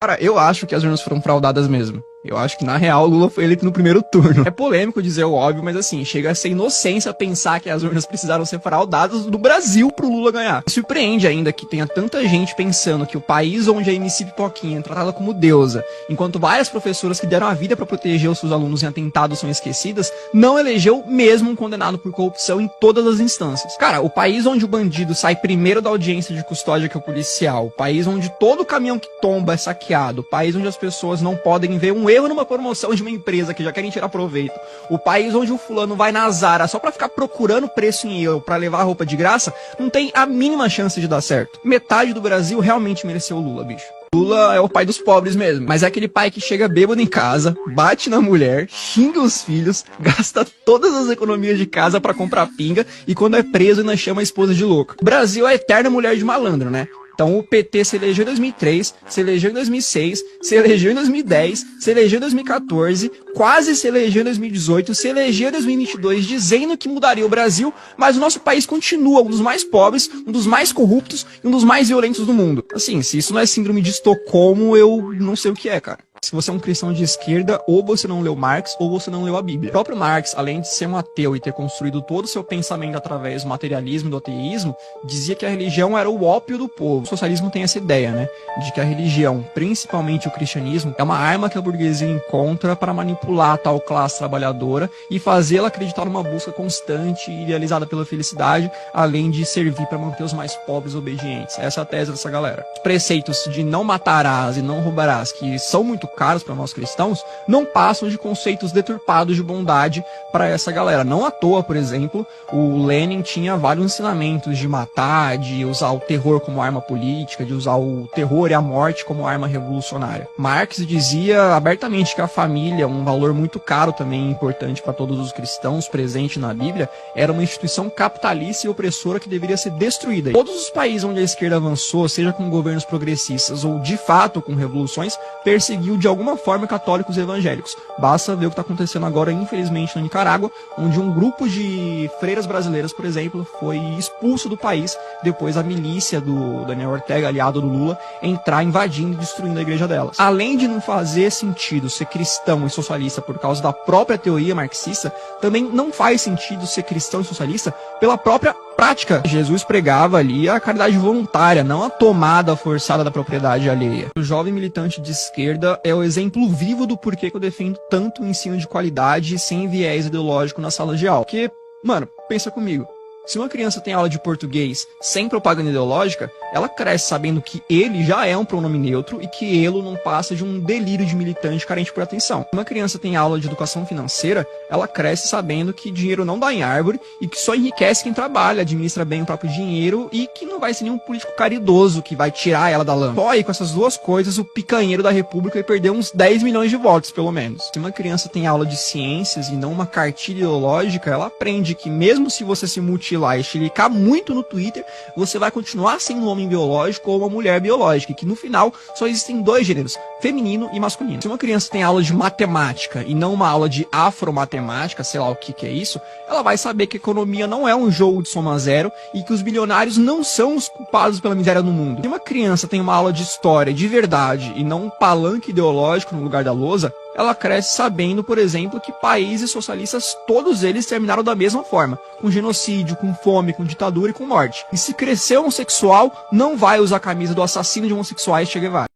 Cara, eu acho que as urnas foram fraudadas mesmo. Eu acho que, na real, o Lula foi eleito no primeiro turno. É polêmico dizer o óbvio, mas assim, chega a ser inocência pensar que as urnas precisaram ser fraudadas no Brasil pro Lula ganhar. Surpreende ainda que tenha tanta gente pensando que o país onde a MC Pipoquinha é tratada como deusa, enquanto várias professoras que deram a vida pra proteger os seus alunos em atentados são esquecidas, não elegeu mesmo um condenado por corrupção em todas as instâncias. Cara, o país onde o bandido sai primeiro da audiência de custódia que é o policial, o país onde todo caminhão que tomba é saqueado, o país onde as pessoas não podem ver um erro numa promoção de uma empresa que já querem tirar proveito, o país onde o fulano vai na Zara só pra ficar procurando preço em euro pra levar a roupa de graça, não tem a mínima chance de dar certo. Metade do Brasil realmente mereceu o Lula, bicho. Lula é o pai dos pobres mesmo, mas é aquele pai que chega bêbado em casa, bate na mulher, xinga os filhos, gasta todas as economias de casa pra comprar pinga e quando é preso ainda chama a esposa de louca. O Brasil é a eterna mulher de malandro, né? Então o PT se elegeu em 2003, se elegeu em 2006, se elegeu em 2010, se elegeu em 2014, quase se elegeu em 2018, se elegeu em 2022 dizendo que mudaria o Brasil, mas o nosso país continua um dos mais pobres, um dos mais corruptos e um dos mais violentos do mundo. Assim, se isso não é síndrome de Estocolmo, eu não sei o que é, cara. Se você é um cristão de esquerda, ou você não leu Marx, ou você não leu a Bíblia. O próprio Marx, além de ser um ateu e ter construído todo o seu pensamento através do materialismo e do ateísmo, dizia que a religião era o ópio do povo. O socialismo tem essa ideia, né? De que a religião, principalmente o cristianismo, é uma arma que a burguesia encontra para manipular a tal classe trabalhadora e fazê-la acreditar numa busca constante e idealizada pela felicidade, além de servir para manter os mais pobres obedientes. Essa é a tese dessa galera. Os preceitos de não matarás e não roubarás, que são muito caros para nós cristãos, não passam de conceitos deturpados de bondade para essa galera. Não à toa, por exemplo, o Lenin tinha vários ensinamentos de matar, de usar o terror como arma política, de usar o terror e a morte como arma revolucionária. Marx dizia abertamente que a família, um valor muito caro também importante para todos os cristãos, presente na Bíblia, era uma instituição capitalista e opressora que deveria ser destruída. Todos os países onde a esquerda avançou, seja com governos progressistas ou de fato com revoluções, perseguiu de alguma forma católicos e evangélicos. Basta ver o que está acontecendo agora, infelizmente, na Nicarágua, onde um grupo de freiras brasileiras, por exemplo, foi expulso do país depois a milícia do Daniel Ortega, aliado do Lula, entrar invadindo e destruindo a igreja delas. Além de não fazer sentido ser cristão e socialista por causa da própria teoria marxista, também não faz sentido ser cristão e socialista pela própria prática. Jesus pregava ali a caridade voluntária, não a tomada forçada da propriedade alheia. O jovem militante de esquerda é o exemplo vivo do porquê que eu defendo tanto o ensino de qualidade sem viés ideológico na sala de aula. Porque, mano, pensa comigo. Se uma criança tem aula de português sem propaganda ideológica, ela cresce sabendo que ele já é um pronome neutro e que ele não passa de um delírio de militante carente por atenção. Se uma criança tem aula de educação financeira, ela cresce sabendo que dinheiro não dá em árvore e que só enriquece quem trabalha, administra bem o próprio dinheiro e que não vai ser nenhum político caridoso que vai tirar ela da lama. Só aí com essas duas coisas o picanheiro da república vai perder uns 10 milhões de votos, pelo menos. Se uma criança tem aula de ciências e não uma cartilha ideológica, ela aprende que mesmo se você se mutilar e chilicar muito no Twitter, você vai continuar sendo um homem biológico ou uma mulher biológica, e que no final só existem dois gêneros, feminino e masculino. Se uma criança tem aula de matemática e não uma aula de afromatemática, sei lá o que é isso, ela vai saber que a economia não é um jogo de soma zero e que os bilionários não são os culpados pela miséria no mundo. Se uma criança tem uma aula de história de verdade e não um palanque ideológico no lugar da lousa, ela cresce sabendo, por exemplo, que países socialistas, todos eles terminaram da mesma forma, com genocídio, com fome, com ditadura e com morte. E se crescer homossexual, não vai usar a camisa do assassino de homossexuais Che Guevara.